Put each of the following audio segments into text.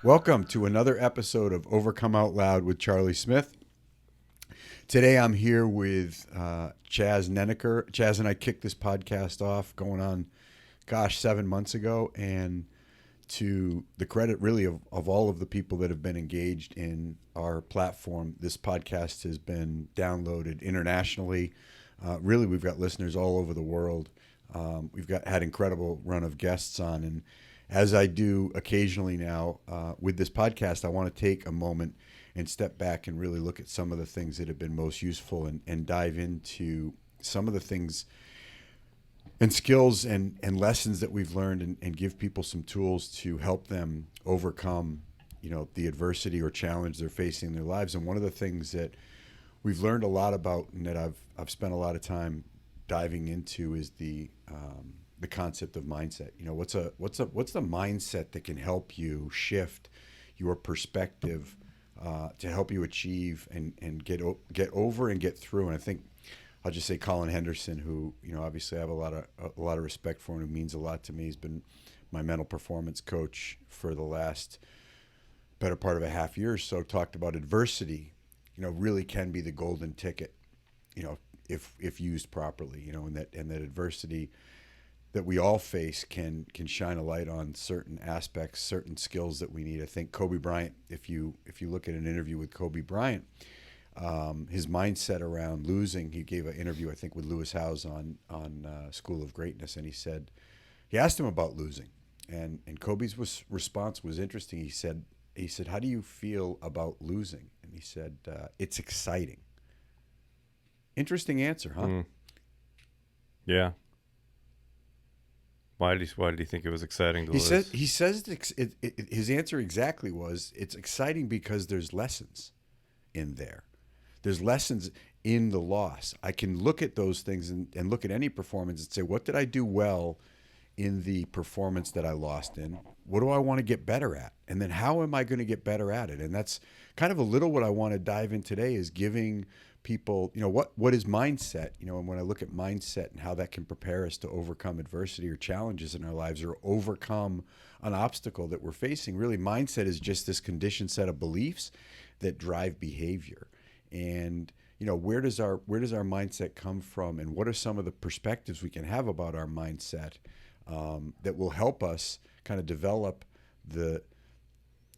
Welcome to another episode of Overcome Out Loud with Charlie Smith. Today I'm here with Chaz Neneker. Chaz and I kicked this podcast off going on, 7 months ago. And to the credit really of all of the people that have been engaged in our platform, this podcast has been downloaded internationally. Really, we've got listeners all over the world. We've had incredible run of guests on. And as I do occasionally now with this podcast, I want to take a moment and step back and really look at some of the things that have been most useful and dive into some of the things and skills and lessons that we've learned and give people some tools to help them overcome, the adversity or challenge they're facing in their lives. And one of the things that we've learned a lot about and that I've spent a lot of time diving into is the concept of mindset. What's the mindset that can help you shift your perspective to help you achieve and get over and get through. And I think I'll just say Colin Henderson, who obviously I have a lot of respect for and who means a lot to me. He's been my mental performance coach for the last better part of a half year or so. Talked about adversity, really can be the golden ticket, if used properly, and that adversity that we all face can shine a light on certain aspects, certain skills that we need. I think Kobe Bryant, if you look at an interview with Kobe Bryant, his mindset around losing, he gave an interview, I think, with Lewis Howes on School of Greatness, and he asked him about losing, and Kobe's response was interesting. He said, how do you feel about losing? And he said, it's exciting. Interesting answer, huh? Yeah. Why did he think it was exciting to lose? He says his answer exactly was, it's exciting because there's lessons in there. There's lessons in the loss. I can look at those things and look at any performance and say, what did I do well in the performance that I lost in? What do I want to get better at? And then how am I going to get better at it? And that's kind of a little what I want to dive in today, is giving people, what is mindset? And when I look at mindset and how that can prepare us to overcome adversity or challenges in our lives or overcome an obstacle that we're facing, really mindset is just this conditioned set of beliefs that drive behavior. And where does our mindset come from, and what are some of the perspectives we can have about our mindset that will help us kind of develop the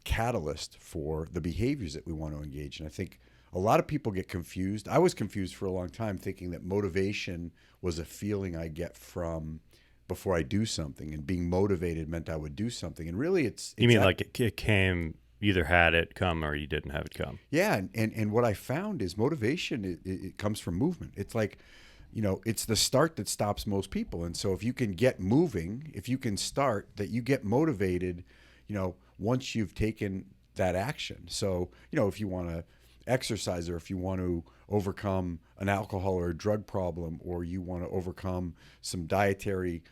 catalyst for the behaviors that we want to engage in? I think a lot of people get confused. I was confused for a long time, thinking that motivation was a feeling I get from before I do something, and being motivated meant I would do something. And really, it's you mean like it came, you either had it come or you didn't have it come. Yeah, and what I found is motivation, it comes from movement. It's like, it's the start that stops most people. And so if you can get moving, if you can start, that you get motivated, once you've taken that action. So, if you want to exercise, or if you want to overcome an alcohol or a drug problem, or you want to overcome some dietary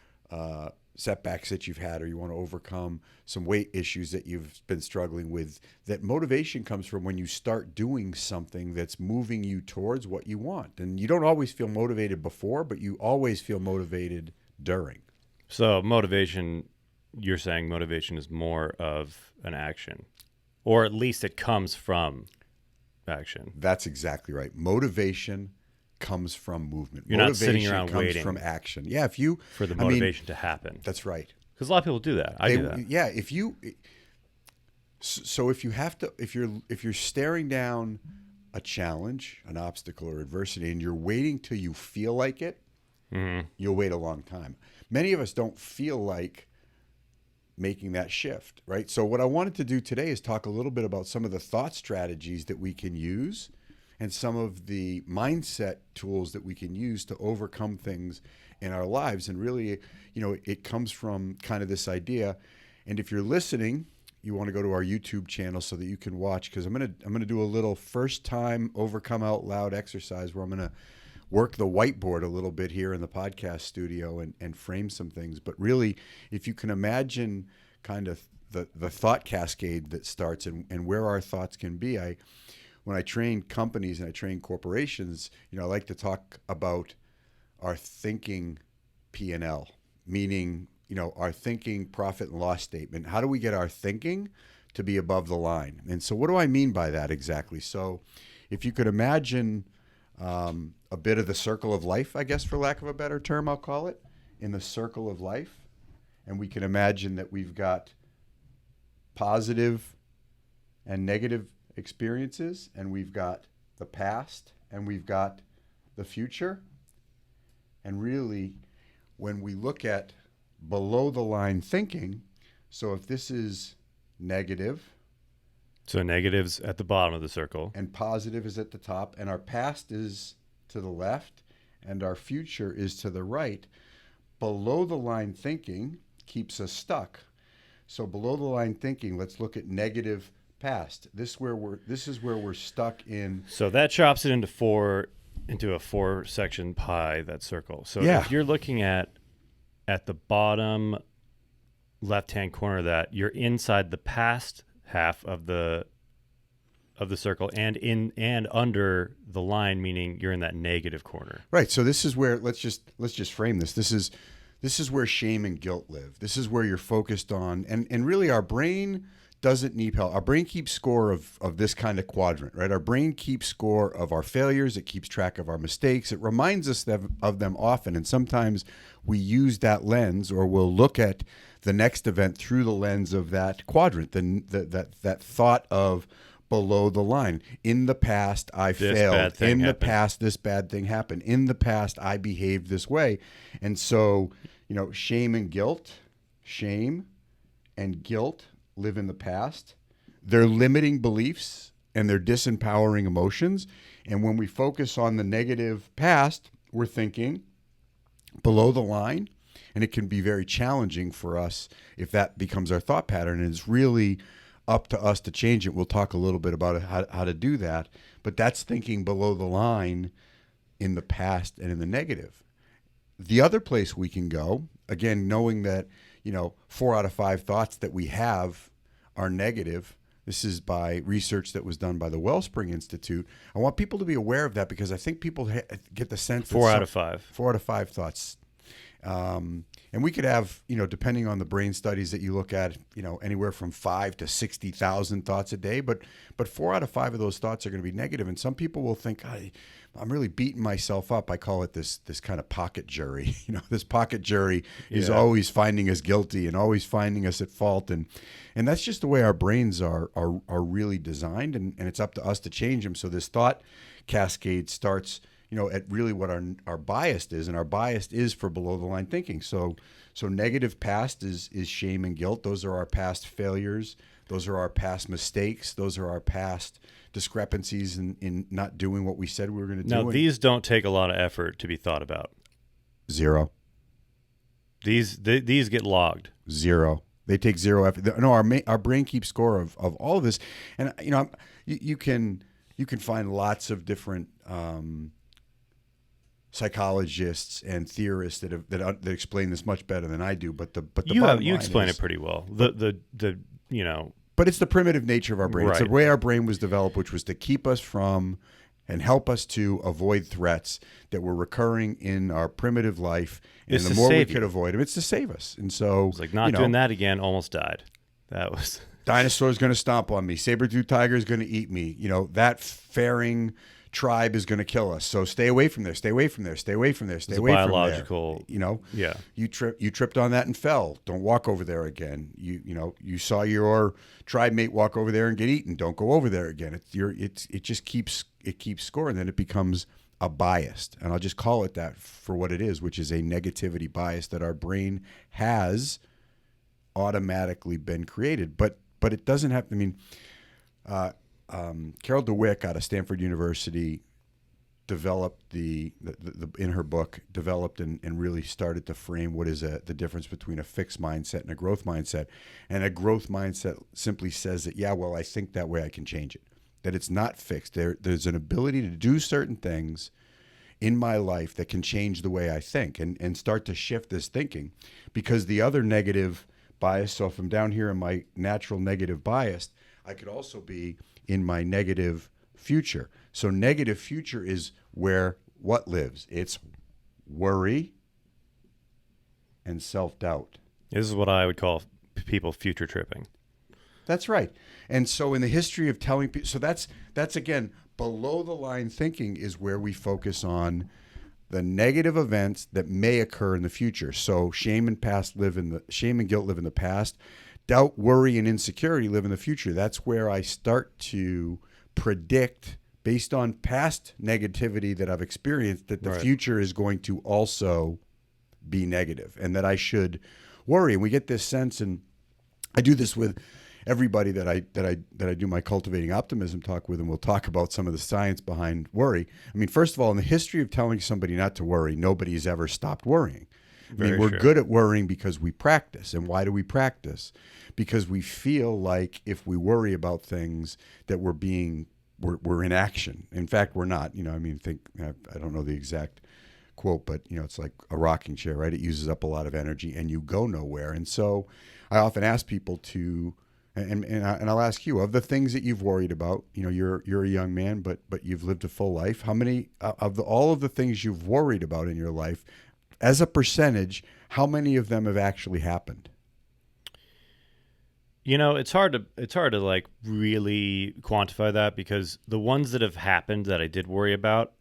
setbacks that you've had, or you want to overcome some weight issues that you've been struggling with, that motivation comes from when you start doing something that's moving you towards what you want. And you don't always feel motivated before, but you always feel motivated during. So you're saying motivation is more of an action, or at least it comes from action. That's exactly right. Motivation comes from movement. You're motivation not sitting around comes waiting from action. Yeah, for the motivation to happen. That's right. Because a lot of people do that. I do that. Yeah, if you're staring down a challenge, an obstacle, or adversity, and you're waiting till you feel like it, you'll wait a long time. Many of us don't feel like making that shift, right? So what I wanted to do today is talk a little bit about some of the thought strategies that we can use and some of the mindset tools that we can use to overcome things in our lives. And really, it comes from kind of this idea. And if you're listening, you want to go to our YouTube channel so that you can watch, because I'm gonna do a little first time Overcome Out Loud exercise where I'm gonna work the whiteboard a little bit here in the podcast studio and frame some things. But really, if you can imagine kind of the thought cascade that starts and where our thoughts can be. When I train companies and I train corporations, I like to talk about our thinking P&L, meaning, our thinking profit and loss statement. How do we get our thinking to be above the line. And so what do I mean by that exactly? So if you could imagine a bit of the circle of life, I guess, for lack of a better term, I'll call it, in the circle of life. And we can imagine that we've got positive and negative experiences, and we've got the past, and we've got the future. And really, when we look at below the line thinking, so if this is negative, So negatives at the bottom of the circle. and positive is at the top, and our past is to the left, and our future is to the right, below the line thinking keeps us stuck. So below the line thinking, let's look at negative past. This is where we're stuck in. So that chops it into a 4-section pie, that circle. So Yeah. if you're looking at the bottom left-hand corner of that, you're inside the past half of the circle, and under the line, meaning you're in that negative corner. Right. So this is where let's just frame this. This is where shame and guilt live. This is where you're focused on, and really our brain doesn't need help. Our brain keeps score of this kind of quadrant, right? Our brain keeps score of our failures. It keeps track of our mistakes. It reminds us of them often. And sometimes we use that lens, or we'll look at the next event through the lens of that quadrant, that thought of below the line. In the past, I failed. In the past, this bad thing happened. In the past, I behaved this way. And so, shame and guilt live in the past. They're limiting beliefs and they're disempowering emotions. And when we focus on the negative past, we're thinking below the line. And it can be very challenging for us if that becomes our thought pattern. And it's really up to us to change it. We'll talk a little bit about how to do that. But that's thinking below the line in the past and in the negative. The other place we can go, again, knowing that 4 out of 5 thoughts that we have are negative. This is by research that was done by the Wellspring Institute. I want people to be aware of that because I think people get the sense that 4 out of 5. 4 out of 5 thoughts. And we could have, depending on the brain studies that you look at, anywhere from 5 to 60,000 thoughts a day. But 4 out of 5 of those thoughts are going to be negative. And some people will think, I'm really beating myself up. I call it this kind of pocket jury. This pocket jury is always finding us guilty and always finding us at fault. And that's just the way our brains are really designed. And it's up to us to change them. So this thought cascade starts at really what our bias is, and our bias is for below the line thinking. So negative past is shame and guilt. Those are our past failures. Those are our past mistakes. Those are our past discrepancies in not doing what we said we were going to do. Now, these don't take a lot of effort to be thought about. 0. These get logged. 0. They take 0 effort. No, our brain keeps score of all of this, and you can find lots of different psychologists and theorists that explain this much better than I do. But the you explain it pretty well. But it's the primitive nature of our brain. Right. It's the way our brain was developed, which was to keep us from and help us to avoid threats that were recurring in our primitive life. And It's the to more we save could you. avoid them, it's to save us. And so It's like not doing that again. Almost died. That was dinosaur's going to stomp on me. Saber-tooth tiger is going to eat me. That faring tribe is going to kill us. So stay away from there. Stay away from there. Stay away from there. Stay away from there. Biological. Yeah. You tripped on that and fell. Don't walk over there again. You saw your tribe mate walk over there and get eaten. Don't go over there again. It just keeps scoring. Then it becomes a bias, and I'll just call it that for what it is, which is a negativity bias that our brain has automatically been created. But it doesn't have. Carol DeWick out of Stanford University developed in her book developed and really started to frame what is the difference between a fixed mindset and a growth mindset. And a growth mindset simply says that, I think that way, I can change it. That it's not fixed. There's an ability to do certain things in my life that can change the way I think and start to shift this thinking. Because the other negative bias, so if I'm down here in my natural negative bias, I could also be in my negative future. So negative future is where what lives? It's worry and self-doubt. This is what I would call people future tripping. That's right. And so in the history of telling people, so that's again, below the line thinking is where we focus on the negative events that may occur in the future. So shame and guilt live in the past. Doubt, worry, and insecurity live in the future. That's where I start to predict, based on past negativity that I've experienced, that the future is going to also be negative, and that I should worry. And we get this sense, and I do this with everybody that I do my Cultivating Optimism talk with, and we'll talk about some of the science behind worry. I mean, first of all, in the history of telling somebody not to worry, nobody's ever stopped worrying. We're good at worrying because we practice. And why do we practice? Because we feel like if we worry about things that we're in action. In fact, we're not. I don't know the exact quote, but it's like a rocking chair, right? It uses up a lot of energy and you go nowhere. And so I often ask people to, and I'll ask you, of the things that you've worried about, you're a young man, but you've lived a full life. How many all of the things you've worried about in your life, as a percentage, how many of them have actually happened? It's hard to like really quantify that, because the ones that have happened that I did worry about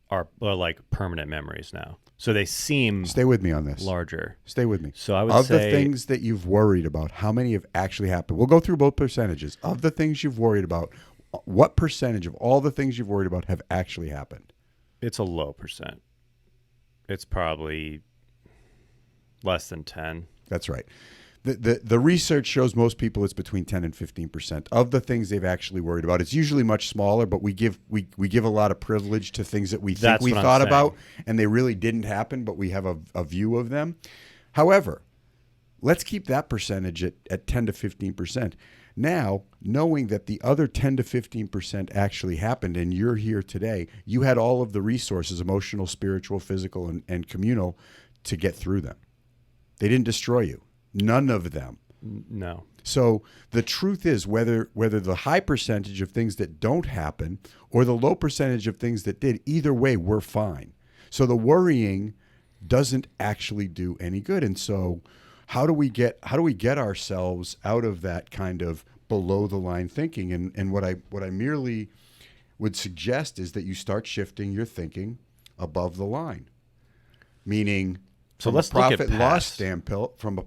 are like permanent memories now. So they seem Stay with me on this. Larger. Stay with me. So I would say, of the things that you've worried about, how many have actually happened? We'll go through both percentages. Of the things you've worried about, what percentage of all the things you've worried about have actually happened? It's a low percent. It's probably less than 10. That's right. The research shows most people it's between 10 and 15% of the things they've actually worried about. It's usually much smaller, but we give a lot of privilege to things that we think we thought about and they really didn't happen, but we have a view of them. However, let's keep that percentage at 10 to 15%. Now, knowing that the other 10 to 15% actually happened and you're here today, you had all of the resources, emotional, spiritual, physical, and communal, to get through them. They didn't destroy you. None of them. No. So the truth is, whether the high percentage of things that don't happen or the low percentage of things that did, either way, we're fine. So the worrying doesn't actually do any good. And so how do we get ourselves out of that kind of below the line thinking? And what I merely would suggest is that you start shifting your thinking above the line. Meaning, so from a profit and loss standpoint, from a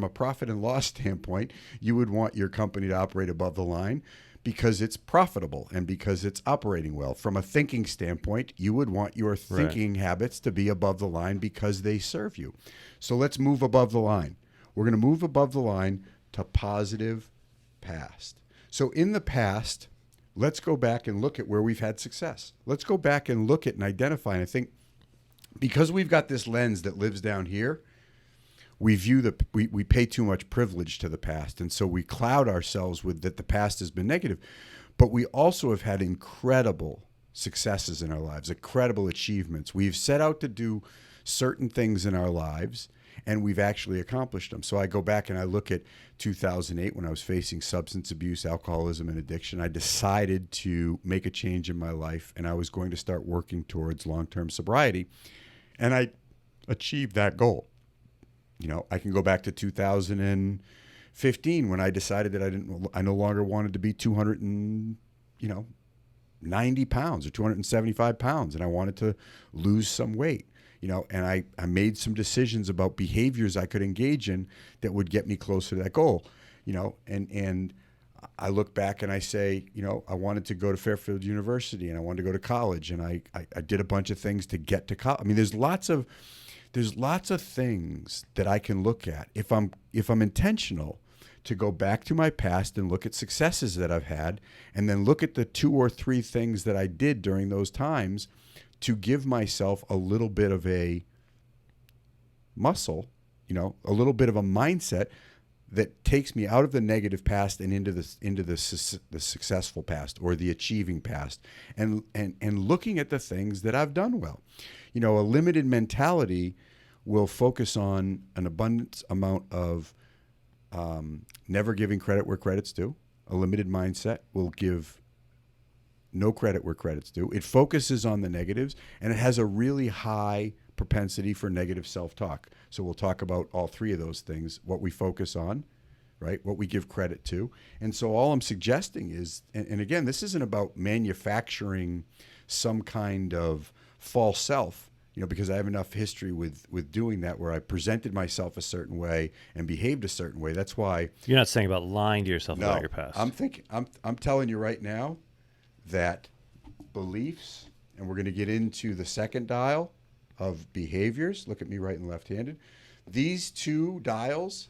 profit and loss standpoint, you would want your company to operate above the line because it's profitable and because it's operating well. From a thinking standpoint, you would want your thinking habits to be above the line because they serve you. So let's move above the line. We're going to move above the line to positive past. So in the past, let's go back and look at where we've had success. Let's go back and look at and identify. And I think because we've got this lens that lives down here, we pay too much privilege to the past. And so we cloud ourselves with that the past has been negative. But we also have had incredible successes in our lives, incredible achievements. We've set out to do certain things in our lives, and we've actually accomplished them. So I go back and I look at 2008 when I was facing substance abuse, alcoholism, and addiction. I decided to make a change in my life, and I was going to start working towards long-term sobriety. And I achieved that goal. I can go back to 2015 when I decided that I no longer wanted to be 290 pounds or 275 pounds, and I wanted to lose some weight. And I made some decisions about behaviors I could engage in that would get me closer to that goal. And I look back and I say, I wanted to go to Fairfield University and I wanted to go to college, and I did a bunch of things to get to college. I mean, there's lots of things that I can look at if I'm intentional to go back to my past and look at successes that I've had, and then look at the 2 or 3 things that I did during those times to give myself a little bit of a muscle, a little bit of a mindset that takes me out of the negative past and into the successful past or the achieving past, and looking at the things that I've done well. A limited mentality will focus on an abundant amount of never giving credit where credit's due. A limited mindset will give no credit where credit's due. It focuses on the negatives, and it has a really high propensity for negative self-talk. So we'll talk about all 3 of those things: what we focus on, right? What we give credit to. And so all I'm suggesting is, and again, this isn't about manufacturing some kind of false self, because I have enough history with doing that where I presented myself a certain way and behaved a certain way. That's why. You're not saying about lying to yourself about No, your past. I'm telling you right now that beliefs, and we're going to get into the second dial of behaviors. Look at me right and left-handed. These two dials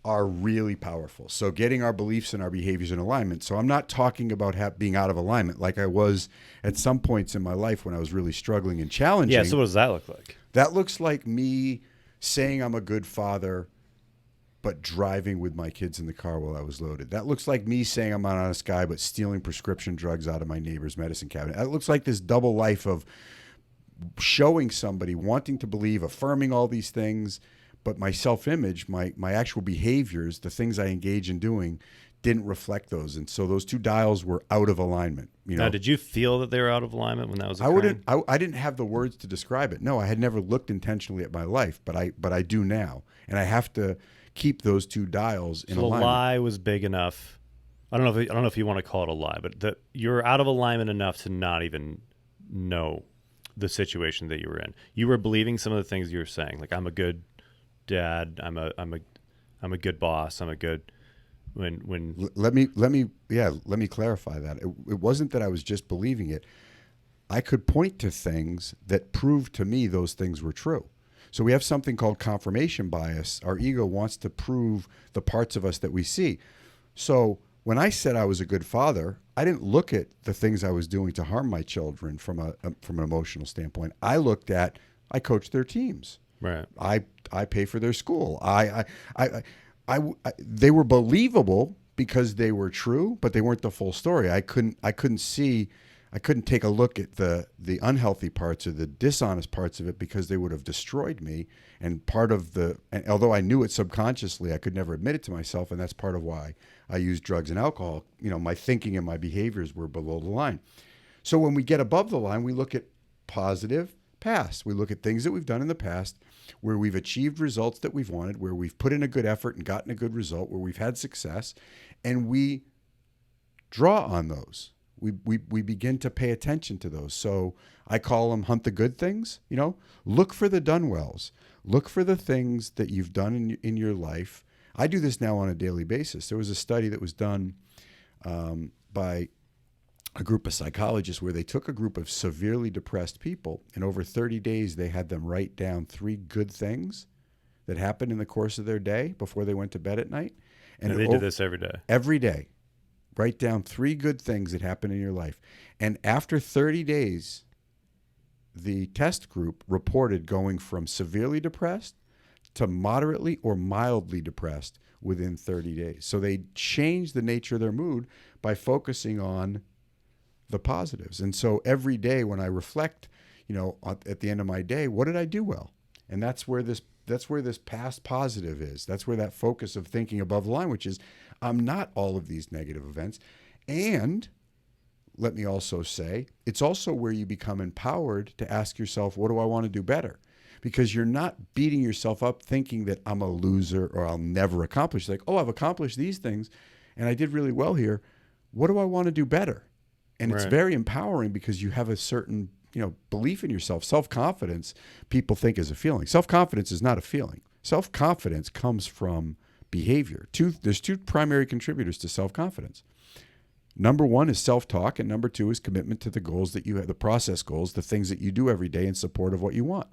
are really powerful. So getting our beliefs and our behaviors in alignment. So I'm not talking about being out of alignment like I was at some points in my life when I was really struggling and challenging. Yeah, so what does that look like? That looks like me saying I'm a good father, but driving with my kids in the car while I was loaded. That looks like me saying I'm an honest guy, but stealing prescription drugs out of my neighbor's medicine cabinet. That looks like this double life of showing somebody, wanting to believe, affirming all these things, but my self-image, my actual behaviors, the things I engage in doing, didn't reflect those. And so those two dials were out of alignment. Now, did you feel that they were out of alignment when that was occurring? I didn't have the words to describe it. No, I had never looked intentionally at my life, but I do now. And I have to keep those two dials in alignment. The lie was big enough. I don't know if you want to call it a lie, but you're out of alignment enough to not even know the situation that you were in. You were believing some of the things you were saying, like I'm a good dad, I'm a good boss, I'm a good when let me clarify that. It wasn't that I was just believing it. I could point to things that proved to me those things were true. So we have something called confirmation bias. Our ego wants to prove the parts of us that we see. So when I said I was a good father, I didn't look at the things I was doing to harm my children from an emotional standpoint. I looked at, I coached their teams. Right. I pay for their school. They were believable because they were true, but they weren't the full story. I couldn't take a look at the unhealthy parts or the dishonest parts of it because they would have destroyed me. And although I knew it subconsciously, I could never admit it to myself. And that's part of why I use drugs and alcohol. My thinking and my behaviors were below the line. So when we get above the line, we look at positive past. We look at things that we've done in the past where we've achieved results that we've wanted, where we've put in a good effort and gotten a good result, where we've had success, and we draw on those. We begin to pay attention to those. So I call them hunt the good things. Look for the done wells. Look for the things that you've done in your life. I do this now on a daily basis. There was a study that was done by a group of psychologists where they took a group of severely depressed people, and over 30 days they had them write down 3 good things that happened in the course of their day before they went to bed at night. And they did this every day. Every day. Write down 3 good things that happened in your life. And after 30 days, the test group reported going from severely depressed to moderately or mildly depressed within 30 days. So they changed the nature of their mood by focusing on the positives. And so every day when I reflect, at the end of my day, what did I do well? And that's where this past positive is. That's where that focus of thinking above the line, which is I'm not all of these negative events. And let me also say, it's also where you become empowered to ask yourself, what do I want to do better? Because you're not beating yourself up thinking that I'm a loser or I'll never accomplish. Like, I've accomplished these things and I did really well here. What do I want to do better? And It's very empowering because you have a certain, belief in yourself. Self-confidence, people think is a feeling. Self-confidence is not a feeling. Self-confidence comes from behavior. There's 2 primary contributors to self-confidence. Number 1 is self-talk, and number 2 is commitment to the goals that you have, the process goals, the things that you do every day in support of what you want.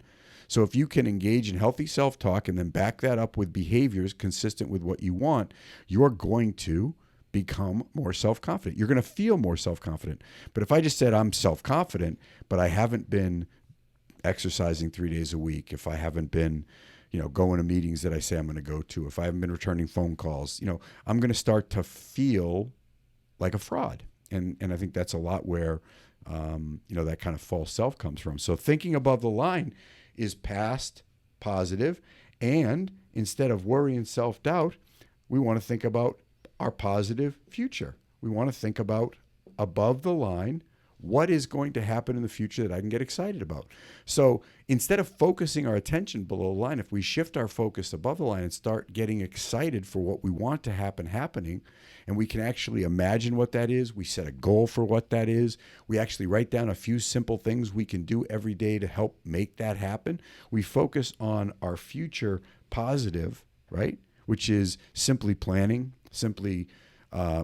So if you can engage in healthy self-talk and then back that up with behaviors consistent with what you want, you're going to become more self-confident. You're going to feel more self-confident. But if I just said I'm self-confident, but I haven't been exercising 3 days a week, if I haven't been, going to meetings that I say I'm going to go to, if I haven't been returning phone calls, I'm going to start to feel like a fraud. And I think that's a lot where, that kind of false self comes from. So thinking above the line is past positive. And instead of worry and self-doubt, we want to think about our positive future. We want to think about above the line, what is going to happen in the future that I can get excited about. So instead of focusing our attention below the line, if we shift our focus above the line and start getting excited for what we want to happen happening, and we can actually imagine what that is, we set a goal for what that is, we actually write down a few simple things we can do every day to help make that happen. We focus on our future positive, right? Which is simply planning, simply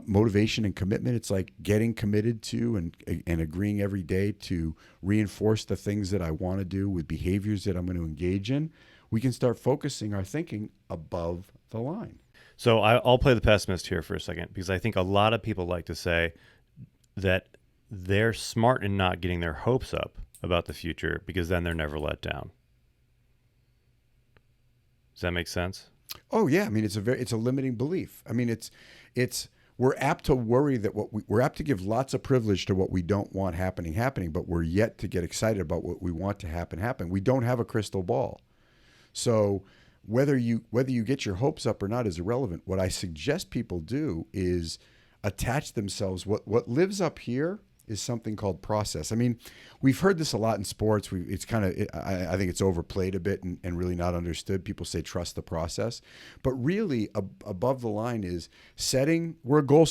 motivation and commitment. It's like getting committed to and agreeing every day to reinforce the things that I want to do with behaviors that I'm going to engage in. We can start focusing our thinking above the line. So I'll play the pessimist here for a second, because I think a lot of people like to say that they're smart in not getting their hopes up about the future, because then they're never let down. Does that make sense? Oh yeah, I mean it's a limiting belief. I mean we're apt to worry that we're apt to give lots of privilege to what we don't want happening, but we're yet to get excited about what we want to happen. We don't have a crystal ball. So whether you get your hopes up or not is irrelevant. What I suggest people do is attach themselves. What lives up here is something called process. I mean, we've heard this a lot in sports. It's kind of, I think it's overplayed a bit and really not understood. People say trust the process, but really above the line is setting. We're a goal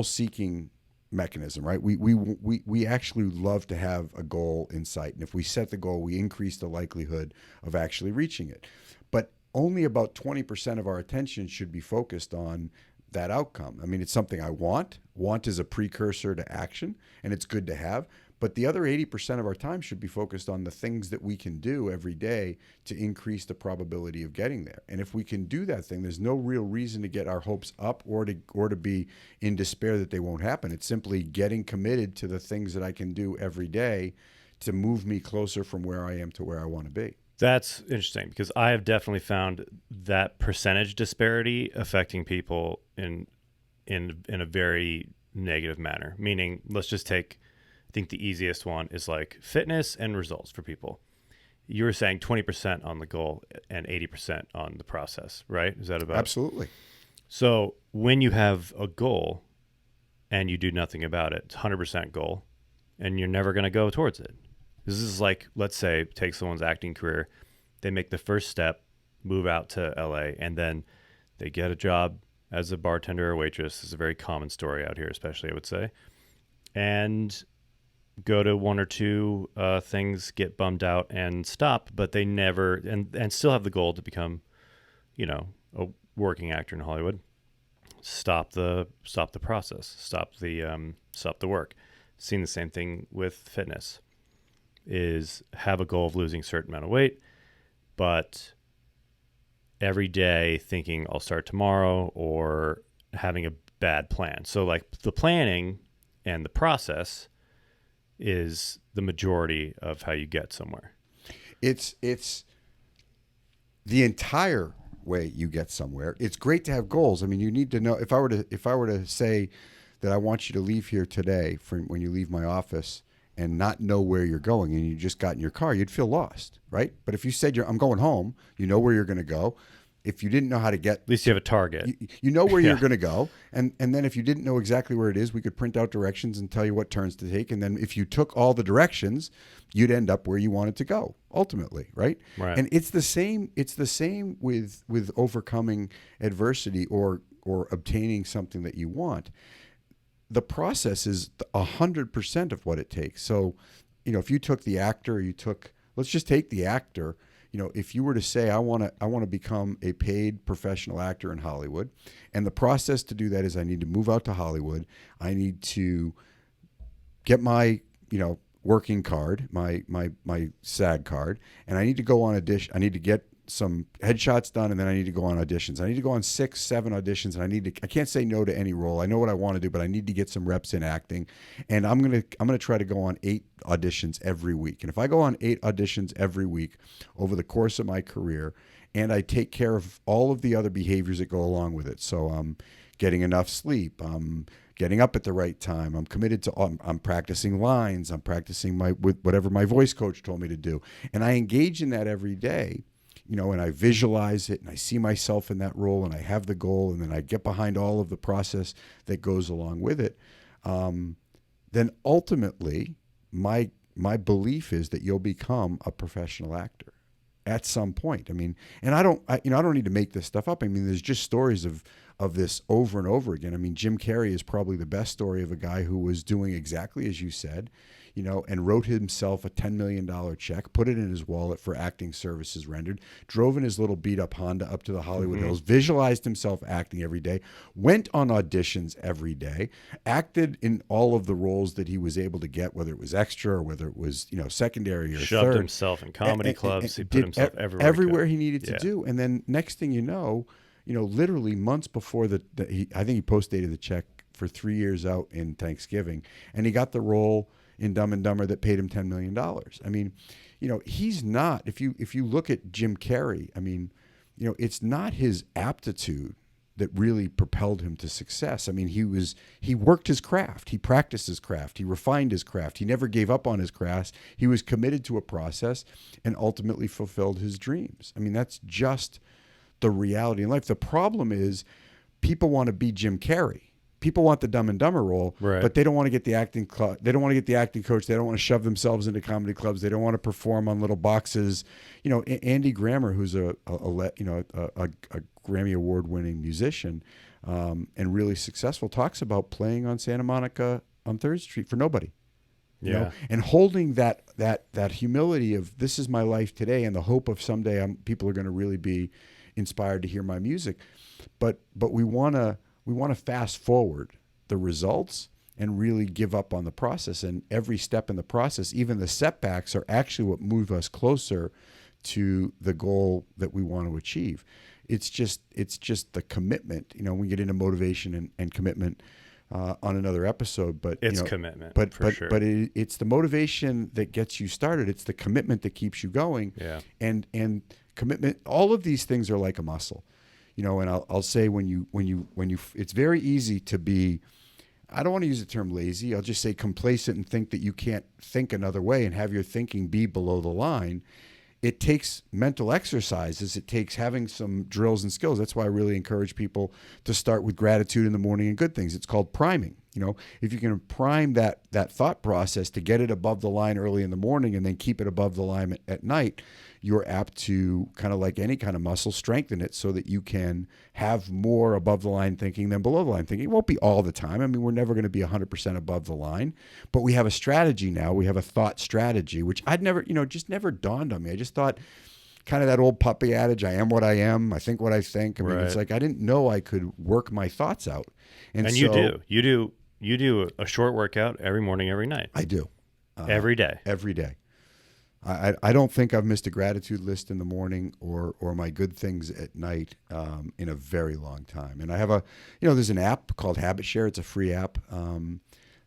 seeking mechanism, right? We actually love to have a goal in sight, and if we set the goal, we increase the likelihood of actually reaching it. But only about 20% of our attention should be focused on that outcome. I mean, it's something I want. Want is a precursor to action, and it's good to have. But the other 80% of our time should be focused on the things that we can do every day to increase the probability of getting there. And if we can do that thing, there's no real reason to get our hopes up or to be in despair that they won't happen. It's simply getting committed to the things that I can do every day to move me closer from where I am to where I want to be. That's interesting, because I have definitely found that percentage disparity affecting people in a very negative manner. Meaning, let's just take, I think the easiest one is like fitness and results for people. You were saying 20% on the goal and 80% on the process, right? Is that about? Absolutely. So when you have a goal and you do nothing about it, it's 100% goal, and you're never going to go towards it. This is like, let's say, take someone's acting career. They make the first step, move out to LA, and then they get a job as a bartender or waitress. This is a very common story out here, especially, I would say. And go to one or two things, get bummed out, and stop. But they never, and still have the goal to become, a working actor in Hollywood. Stop the process. Stop the work. Seen the same thing with fitness. Is have a goal of losing a certain amount of weight, but every day thinking I'll start tomorrow, or having a bad plan. So like the planning and the process is the majority of how you get somewhere. It's the entire way you get somewhere. It's great to have goals. I mean, you need to know, if I were to say that I want you to leave here today when you leave my office and not know where you're going, and you just got in your car, you'd feel lost, right? But if you said I'm going home, you know where you're going to go. If you didn't know how to get, at least you have a target. You know where you're going to go, and then if you didn't know exactly where it is, we could print out directions and tell you what turns to take. And then if you took all the directions, you'd end up where you wanted to go ultimately, right? Right. And it's the same. It's the same with overcoming adversity or obtaining something that you want. The process is 100% of what it takes. So, if you took the actor, let's just take the actor. If you were to say, I want to become a paid professional actor in Hollywood, and the process to do that is I need to move out to Hollywood. I need to get my, working card, my SAG card, and I need to go on audition. I need to get some headshots done, and then I need to go on auditions. I need to go on 6-7 auditions, and I can't say no to any role. I know what I want to do, but I need to get some reps in acting, and I'm gonna try to go on 8 auditions every week. And if I go on 8 auditions every week over the course of my career, and I take care of all of the other behaviors that go along with it, so I'm getting enough sleep, I'm getting up at the right time, I'm committed to, I'm practicing lines, I'm practicing with whatever my voice coach told me to do, and I engage in that every day. And I visualize it, and I see myself in that role, and I have the goal, and then I get behind all of the process that goes along with it. then ultimately my belief is that you'll become a professional actor at some point. I mean, and I don't need to make this stuff up. I mean, there's just stories of this over and over again. I mean, Jim Carrey is probably the best story of a guy who was doing exactly as you said, and wrote himself a $10 million check, put it in his wallet for acting services rendered, drove in his little beat up Honda up to the Hollywood Hills, visualized himself acting every day, went on auditions every day, acted in all of the roles that he was able to get, whether it was extra or whether it was, secondary or Shoved third. himself in comedy clubs. He put Did himself everywhere he needed to do. And then next thing you know, literally months before I think he post-dated the check for 3 years out in Thanksgiving, and he got the role in Dumb and Dumber that paid him $10 million. I mean, he's not, if you look at Jim Carrey, I mean, it's not his aptitude that really propelled him to success. I mean, he worked his craft, he practiced his craft, he refined his craft, he never gave up on his craft. He was committed to a process and ultimately fulfilled his dreams. I mean, that's just the reality in life. The problem is people want to be Jim Carrey. People want the Dumb and Dumber role, Right. but they don't want to get the acting. They don't want to get the acting coach. They don't want to shove themselves into comedy clubs. They don't want to perform on little boxes. Andy Grammer, who's a Grammy Award-winning musician and really successful, talks about playing on Santa Monica on 3rd Street for nobody. Yeah. And holding that humility of this is my life today, and the hope of someday people are going to really be inspired to hear my music, but we want to fast forward the results and really give up on the process. And every step in the process, even the setbacks, are actually what move us closer to the goal that we want to achieve. It's just the commitment. We get into motivation and commitment on another episode, but It's commitment, but sure. but it's the motivation that gets you started. It's the commitment that keeps you going. Yeah. And commitment. All of these things are like a muscle. And I'll say when you, it's very easy to be, I don't want to use the term lazy. I'll just say complacent and think that you can't think another way and have your thinking be below the line. It takes mental exercises. It takes having some drills and skills. That's why I really encourage people to start with gratitude in the morning and good things. It's called priming. If you can prime that thought process to get it above the line early in the morning and then keep it above the line at night, you're apt to, kind of like any kind of muscle, strengthen it so that you can have more above the line thinking than below the line thinking. It won't be all the time. I mean, we're never going to be 100% above the line, but we have a strategy now. We have a thought strategy, which I'd never, just never dawned on me. I just thought, kind of that old puppy adage, I am what I am, I think what I think. I mean, It's like I didn't know I could work my thoughts out. And so, you do a short workout every morning, every night. I do. Every day. Every day. I don't think I've missed a gratitude list in the morning or my good things at night in a very long time. And I have there's an app called Habit Share. It's a free app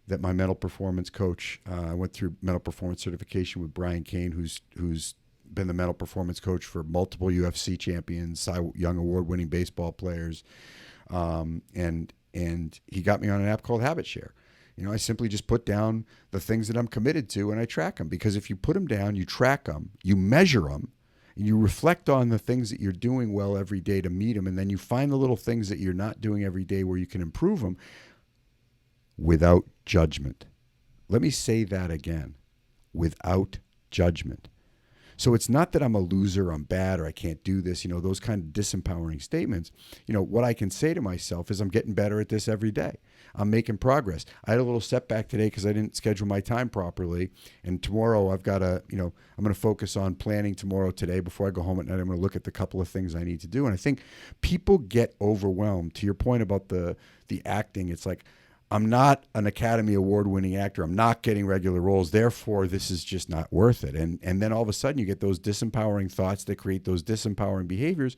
that my mental performance coach, I went through mental performance certification with Brian Kane, who's been the mental performance coach for multiple UFC champions, Cy Young award-winning baseball players, and he got me on an app called Habit Share. I simply just put down the things that I'm committed to and I track them, because if you put them down, you track them, you measure them, and you reflect on the things that you're doing well every day to meet them, and then you find the little things that you're not doing every day where you can improve them without judgment. Let me say that again, without judgment. So it's not that I'm a loser, I'm bad, or I can't do this, those kind of disempowering statements. What I can say to myself is I'm getting better at this every day. I'm making progress. I had a little setback today because I didn't schedule my time properly. And tomorrow I've got to, I'm going to focus on planning tomorrow today. Before I go home at night, I'm going to look at the couple of things I need to do. And I think people get overwhelmed. To your point about the acting, it's like, I'm not an Academy Award-winning actor. I'm not getting regular roles. Therefore, this is just not worth it. And then all of a sudden, you get those disempowering thoughts that create those disempowering behaviors.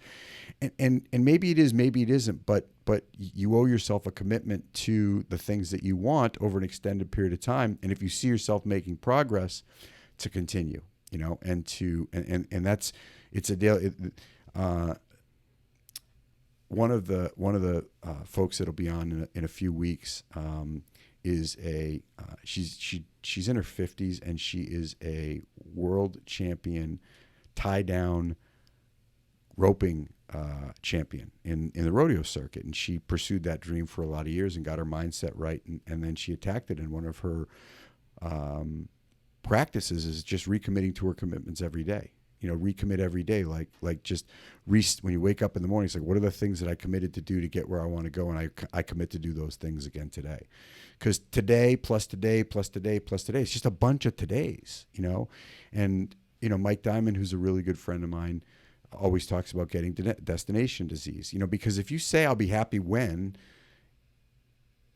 And maybe it is, maybe it isn't. But you owe yourself a commitment to the things that you want over an extended period of time. And if you see yourself making progress, to continue. And that's it's a daily. One of the folks that'll be on in a few weeks is she's in her 50s, and she is a world champion tie down roping champion in the rodeo circuit, and she pursued that dream for a lot of years and got her mindset right, and then she attacked it. And one of her practices is just recommitting to her commitments every day. Recommit every day, like just when you wake up in the morning, it's like, what are the things that I committed to do to get where I want to go, and I commit to do those things again today, because today plus today plus today plus today, it's just a bunch of todays, and Mike Diamond, who's a really good friend of mine, always talks about getting destination disease, because if you say I'll be happy when,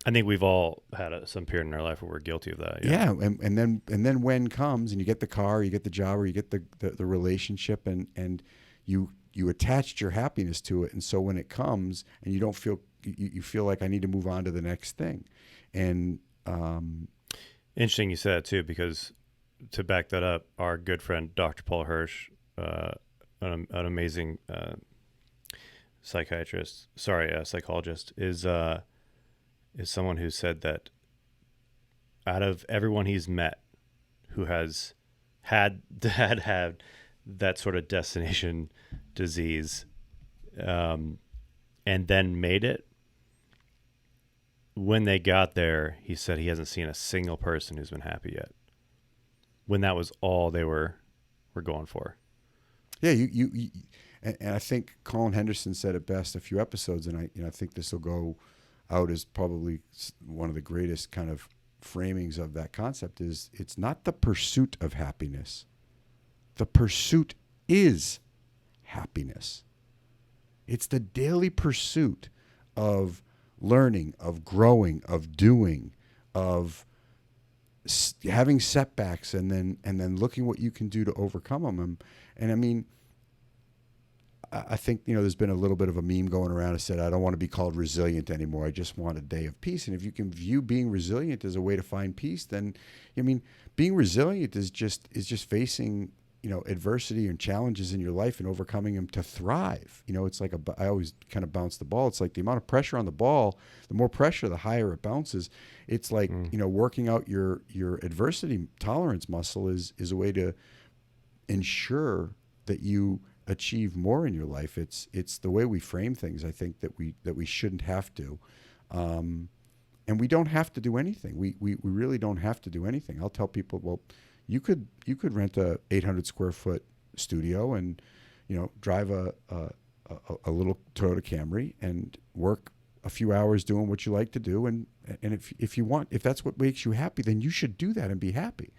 I think we've all had some period in our life where we're guilty of that. Yeah, and then when comes, and you get the car, you get the job, or you get the relationship, and you attached your happiness to it, and so when it comes, and you don't feel you feel like I need to move on to the next thing, and interesting you said that too, because to back that up, our good friend Dr. Paul Hirsch, an amazing psychologist, is someone who said that out of everyone he's met who has had that sort of destination disease, and then made it, when they got there, he said he hasn't seen a single person who's been happy yet, when that was all they were going for. Yeah, and I think Colin Henderson said it best a few episodes, and I think this will go out as probably one of the greatest kind of framings of that concept. Is it's not the pursuit of happiness. The pursuit is happiness. It's the daily pursuit of learning, of growing, of doing, of having setbacks, and then looking what you can do to overcome them. And I mean, I think, there's been a little bit of a meme going around that said, I don't want to be called resilient anymore. I just want a day of peace. And if you can view being resilient as a way to find peace, then, being resilient is just facing, adversity and challenges in your life and overcoming them to thrive. It's like I always kind of bounce the ball. It's like the amount of pressure on the ball, the more pressure, the higher it bounces. It's like, working out your adversity tolerance muscle is a way to ensure that you achieve more in your life. It's the way we frame things. I think that we shouldn't have to, and we don't have to do anything. We really don't have to do anything. I'll tell people, well, you could rent a 800 square foot studio and drive a little Toyota Camry and work a few hours doing what you like to do, and if you want, if that's what makes you happy, then you should do that and be happy.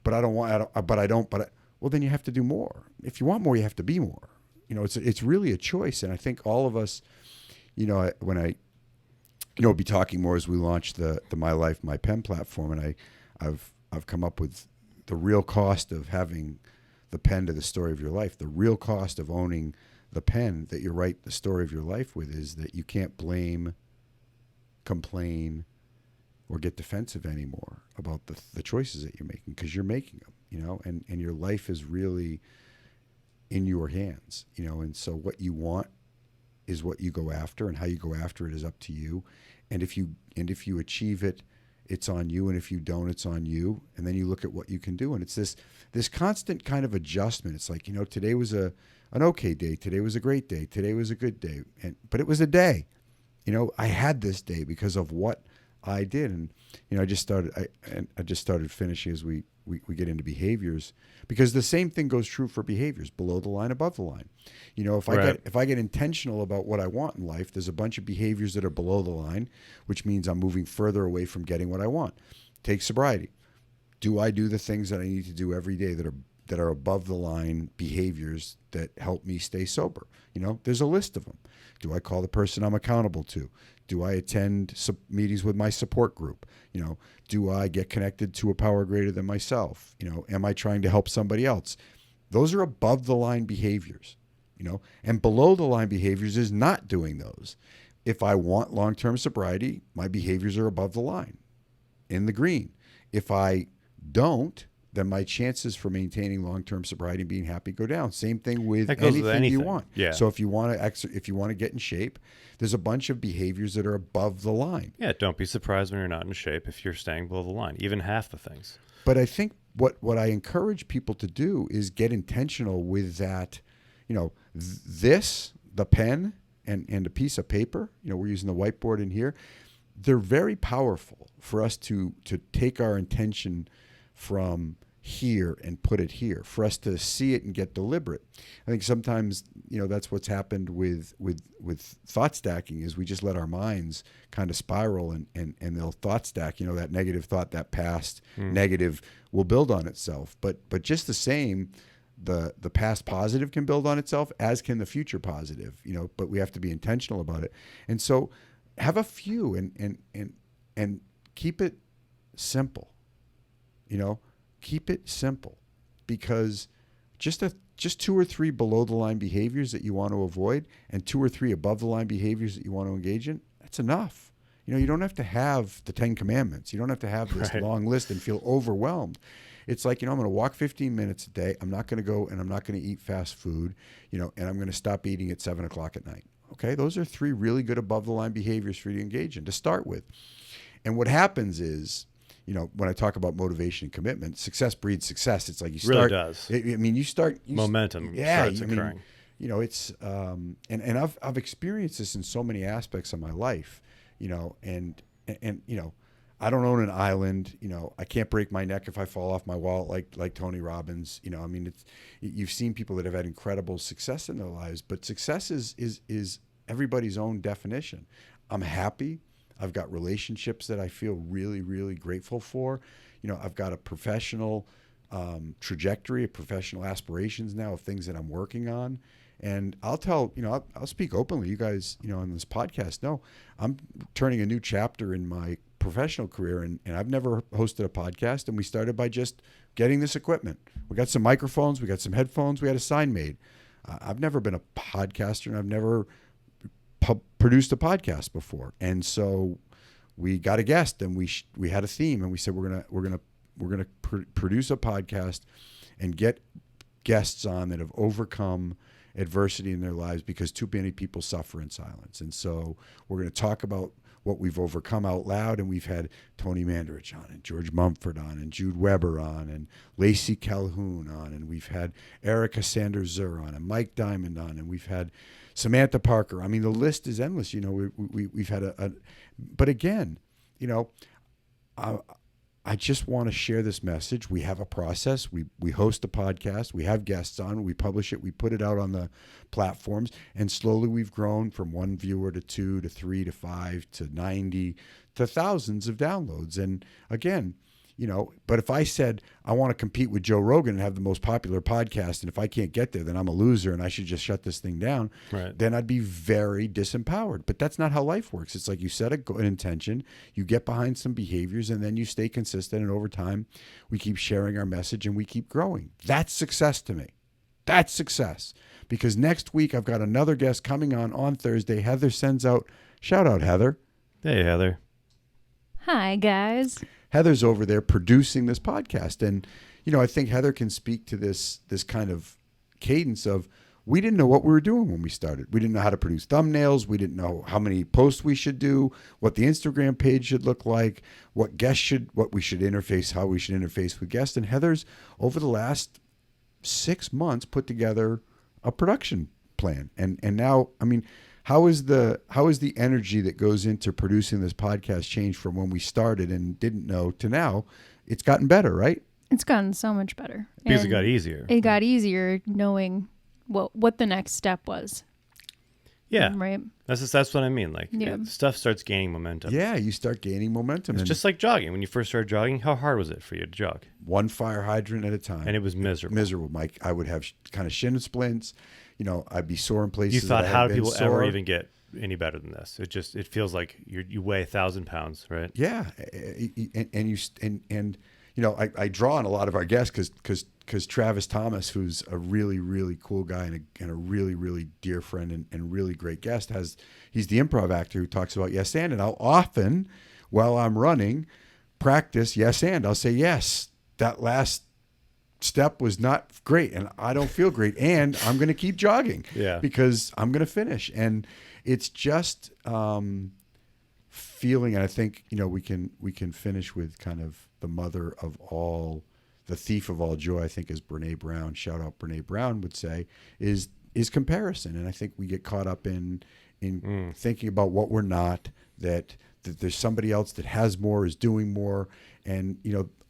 But well, then you have to do more. If you want more, you have to be more. It's really a choice. And I think all of us, we'll be talking more as we launch the My Life, My Pen platform. And I've come up with the real cost of having the pen to the story of your life. The real cost of owning the pen that you write the story of your life with is that you can't blame, complain, or get defensive anymore about the choices that you're making, because you're making them. And your life is really in your hands, and so what you want is what you go after, and how you go after it is up to you. And if you achieve it, it's on you. And if you don't, it's on you. And then you look at what you can do. And it's this constant kind of adjustment. It's like, today was an okay day. Today was a great day. Today was a good day. But it was a day, I had this day because of what I did. And, I just started finishing as we get into behaviors, because the same thing goes true for behaviors, below the line, above the line. If I get intentional about what I want in life, there's a bunch of behaviors that are below the line, which means I'm moving further away from getting what I want. Take sobriety. Do I do the things that I need to do every day that are above the line behaviors that help me stay sober? There's a list of them. Do I call the person I'm accountable to? Do I attend meetings with my support group? Do I get connected to a power greater than myself? Am I trying to help somebody else? Those are above the line behaviors, and below the line behaviors is not doing those. If I want long-term sobriety, my behaviors are above the line, in the green. If I don't, then my chances for maintaining long-term sobriety and being happy go down. Same thing with anything you want. Yeah. So if you want to get in shape, there's a bunch of behaviors that are above the line. Yeah, don't be surprised when you're not in shape if you're staying below the line, even half the things. But I think what I encourage people to do is get intentional with that. the pen and a piece of paper, we're using the whiteboard in here. They're very powerful for us to take our intention from here and put it here, for us to see it and get deliberate. I think sometimes, that's what's happened with thought stacking, is we just let our minds kind of spiral and they'll thought stack, that negative thought, that past negative will build on itself. But just the same, the past positive can build on itself, as can the future positive, but we have to be intentional about it. And so have a few and keep it simple, keep it simple, because just 2 or 3 below the line behaviors that you want to avoid and 2 or 3 above the line behaviors that you want to engage in, that's enough. You don't have to have the 10 commandments. You don't have to have this long list and feel overwhelmed. It's like, I'm going to walk 15 minutes a day. I'm not going to go and I'm not going to eat fast food, and I'm going to stop eating at 7:00 at night. Okay. Those are 3 really good above the line behaviors for you to engage in to start with. And what happens is, when I talk about motivation and commitment, success breeds success. It's like you start. Really does. You start. Momentum starts occurring. It's and I've experienced this in so many aspects of my life. And I don't own an island. I can't break my neck if I fall off my wall like Tony Robbins. You've seen people that have had incredible success in their lives, but success is everybody's own definition. I'm happy. I've got relationships that I feel really, really grateful for. I've got a professional trajectory, of professional aspirations now of things that I'm working on. And I'll tell, I'll speak openly. You guys, on this podcast know I'm turning a new chapter in my professional career, and I've never hosted a podcast. And we started by just getting this equipment. We got some microphones, we got some headphones, we had a sign made. I've never been a podcaster, and I've never produced a podcast before. And so we got a guest, and we had a theme, and we said we're gonna produce a podcast and get guests on that have overcome adversity in their lives, because too many people suffer in silence. And so we're going to talk about what we've overcome out loud. And we've had Tony Mandarich on, and George Mumford on, and Jude Weber on, and Lacey Calhoun on, and we've had Erica Sanders-Zur on, and Mike Diamond on, and we've had Samantha Parker. I mean, the list is endless. We've had but again, I just want to share this message. We have a process. We host a podcast. We have guests on. We publish it. We put it out on the platforms. And slowly we've grown from 1 viewer to 2 to 3 to 5 to 90 to thousands of downloads. And again, but if I said I want to compete with Joe Rogan and have the most popular podcast, and if I can't get there, then I'm a loser and I should just shut this thing down, then I'd be very disempowered. But that's not how life works. It's like you set an intention, you get behind some behaviors, and then you stay consistent. And over time, we keep sharing our message and we keep growing. That's success to me. That's success. Because next week, I've got another guest coming on Thursday. Heather sends out, shout out, Heather. Hey, Heather. Hi, guys. Heather's over there producing this podcast. And, I think Heather can speak to this kind of cadence of, we didn't know what we were doing when we started. We didn't know how to produce thumbnails. We didn't know how many posts we should do, what the Instagram page should look like, what we should interface, how we should interface with guests. And Heather's, over the last 6 months, put together a production plan. And now, how is the energy that goes into producing this podcast changed from when we started and didn't know to now? It's gotten better, right? It's gotten so much better. Because it got easier. It got easier knowing what the next step was. Yeah. Right. That's what I mean. Like, Yeah. stuff starts gaining momentum. Yeah, you start gaining momentum. It's just like jogging. When you first started jogging, how hard was it for you to jog? One fire hydrant at a time. And it was miserable. Miserable, Mike. I would have kind of shin splints. I'd be sore in places. You thought, how do people ever even get any better than this? It feels like you weigh 1,000 pounds, right? Yeah, and I draw on a lot of our guests because Travis Thomas, who's a really, really cool guy and a really, really dear friend and really great guest, he's the improv actor who talks about yes and I'll often, while I'm running, practice yes and. I'll say, yes, that last step was not great and I don't feel great and I'm going to keep jogging because I'm going to finish. And it's just feeling, and I think, we can finish with kind of the mother of all, the thief of all joy, I think, as Brene Brown, shout out Brene Brown, would say, is is comparison. And I think we get caught up in thinking about what we're not, that there's somebody else that has more, is doing more. And,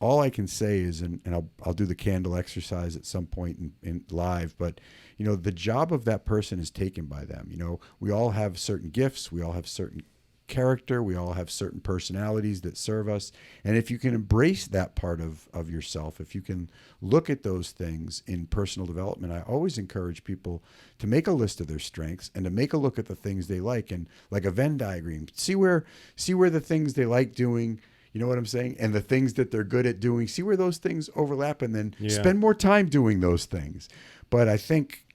all I can say is, and I'll do the candle exercise at some point in live, but, the job of that person is taken by them. We all have certain gifts. We all have certain character. We all have certain personalities that serve us. And if you can embrace that part of yourself, if you can look at those things in personal development, I always encourage people to make a list of their strengths and to make a look at the things they like, and like a Venn diagram, see where the things they like doing, you know what I'm saying? And the things that they're good at doing, see where those things overlap, and then spend more time doing those things. But I think,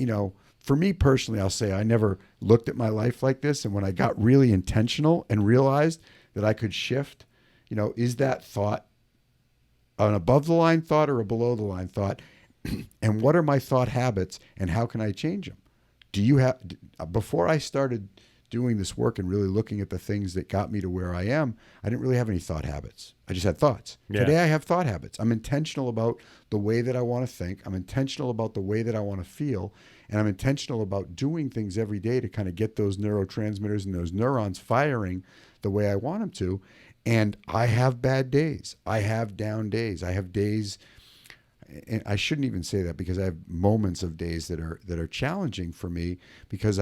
for me personally, I'll say I never looked at my life like this. And when I got really intentional and realized that I could shift, is that thought an above the line thought or a below the line thought? And what are my thought habits and how can I change them? Before I started doing this work and really looking at the things that got me to where I am, I didn't really have any thought habits. I just had thoughts. Yeah. Today I have thought habits. I'm intentional about the way that I want to think. I'm intentional about the way that I want to feel. And I'm intentional about doing things every day to kind of get those neurotransmitters and those neurons firing the way I want them to. And I have bad days. I have down days. I have days, and I shouldn't even say that, because I have moments of days that are challenging for me, because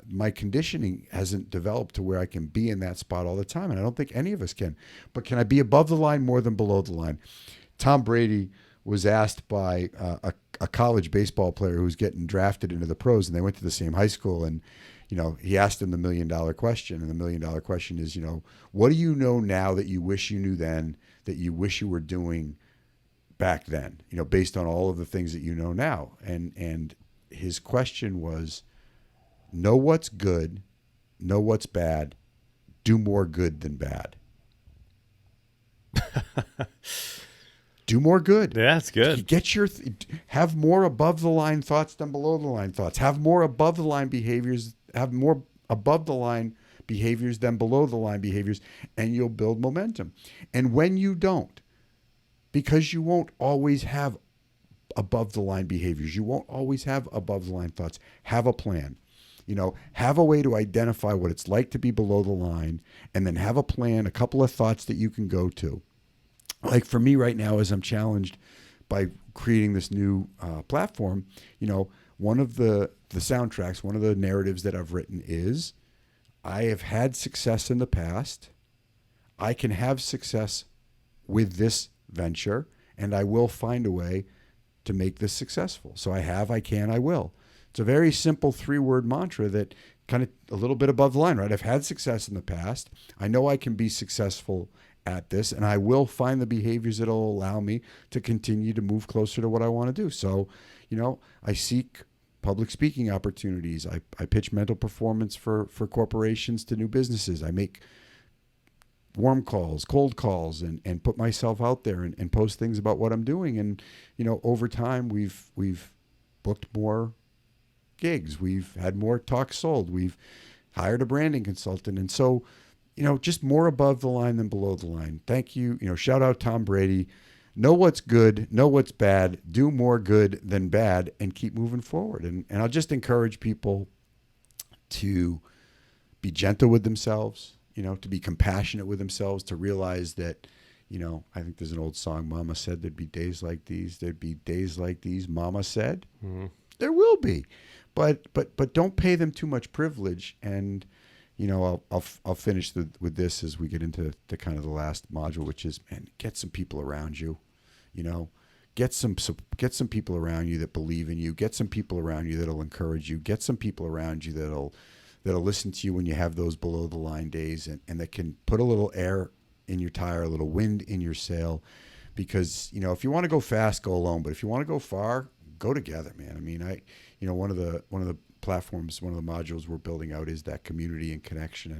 my conditioning hasn't developed to where I can be in that spot all the time. And I don't think any of us can. But can I be above the line more than below the line? Tom Brady was asked by a college baseball player who was getting drafted into the pros, and they went to the same high school. And, he asked him the $1 million question. And the $1 million question is, what do you know now that you wish you knew then, that you wish you were doing back then, based on all of the things that you know now? And his question was, know what's good, know what's bad, do more good than bad. Do more good. Yeah, that's good. Have more above the line thoughts than below the line thoughts. Have more above the line behaviors. Have more above the line behaviors than below the line behaviors, and you'll build momentum. And when you don't, because you won't always have above the line behaviors, you won't always have above the line thoughts, have a plan. Have a way to identify what it's like to be below the line, and then have a plan, a couple of thoughts that you can go to. Like for me right now, as I'm challenged by creating this new platform, one of the soundtracks, one of the narratives that I've written is, I have had success in the past. I can have success with this venture, and I will find a way to make this successful. So I can, I will. It's a very simple 3-word mantra that kind of a little bit above the line, right? I've had success in the past. I know I can be successful at this, and I will find the behaviors that will allow me to continue to move closer to what I want to do. So, I seek public speaking opportunities. I pitch mental performance for corporations to new businesses. I make warm calls, cold calls, and put myself out there and post things about what I'm doing. And, over time, we've booked more gigs. We've had more talks sold. We've hired a branding consultant. And so, just more above the line than below the line. Thank you. Shout out Tom Brady. Know what's good, know what's bad, do more good than bad, and keep moving forward. And I'll just encourage people to be gentle with themselves, to be compassionate with themselves, to realize that, I think there's an old song, Mama said there'd be days like these. There'd be days like these, Mama said. Mm-hmm. There will be. But don't pay them too much privilege. And, I'll finish with this as we get into the kind of the last module, which is, man, get some people around you. Get some people around you that believe in you. Get some people around you that'll encourage you. Get some people around you that'll listen to you when you have those below the line days, and that can put a little air in your tire, a little wind in your sail. Because if you want to go fast, go alone. But if you want to go far, go together, man. I mean, one of the platforms, one of the modules we're building out is that community and connection.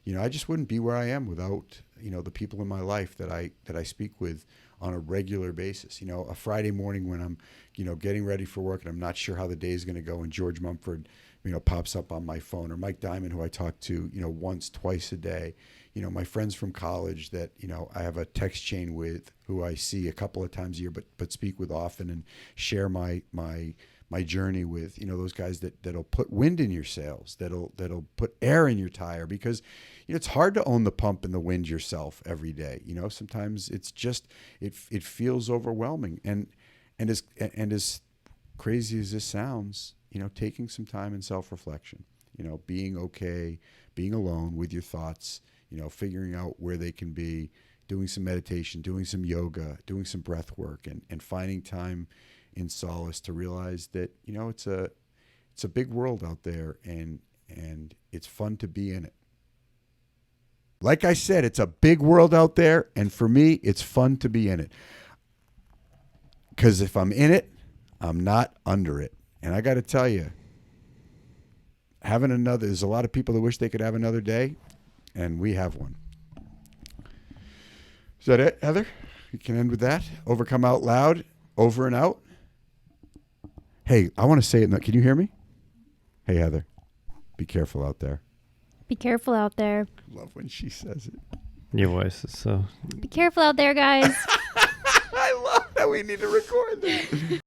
And I just wouldn't be where I am without the people in my life that I speak with on a regular basis. A Friday morning when I'm getting ready for work and I'm not sure how the day is going to go, and George Mumford pops up on my phone, or Mike Diamond, who I talk to once, twice a day. My friends from college that I have a text chain with, who I see a couple of times a year but speak with often, and share my my journey with, those guys that'll put wind in your sails, that'll put air in your tire, because it's hard to own the pump and the wind yourself every day. Sometimes it's just it feels overwhelming, and as crazy as this sounds, taking some time in self-reflection, being okay, being alone with your thoughts, figuring out where they can be, doing some meditation, doing some yoga, doing some breath work, and finding time in solace to realize that, it's a big world out there, and it's fun to be in it. Like I said, it's a big world out there, and for me, it's fun to be in it. Because if I'm in it, I'm not under it. And I got to tell you, there's a lot of people that wish they could have another day, and we have one. Is that it, Heather? We can end with that. Overcome out loud, over and out. Hey, I want to say it. Can you hear me? Hey, Heather, be careful out there. Be careful out there. I love when she says it. Your voice is so... Be careful out there, guys. I love that. We need to record that.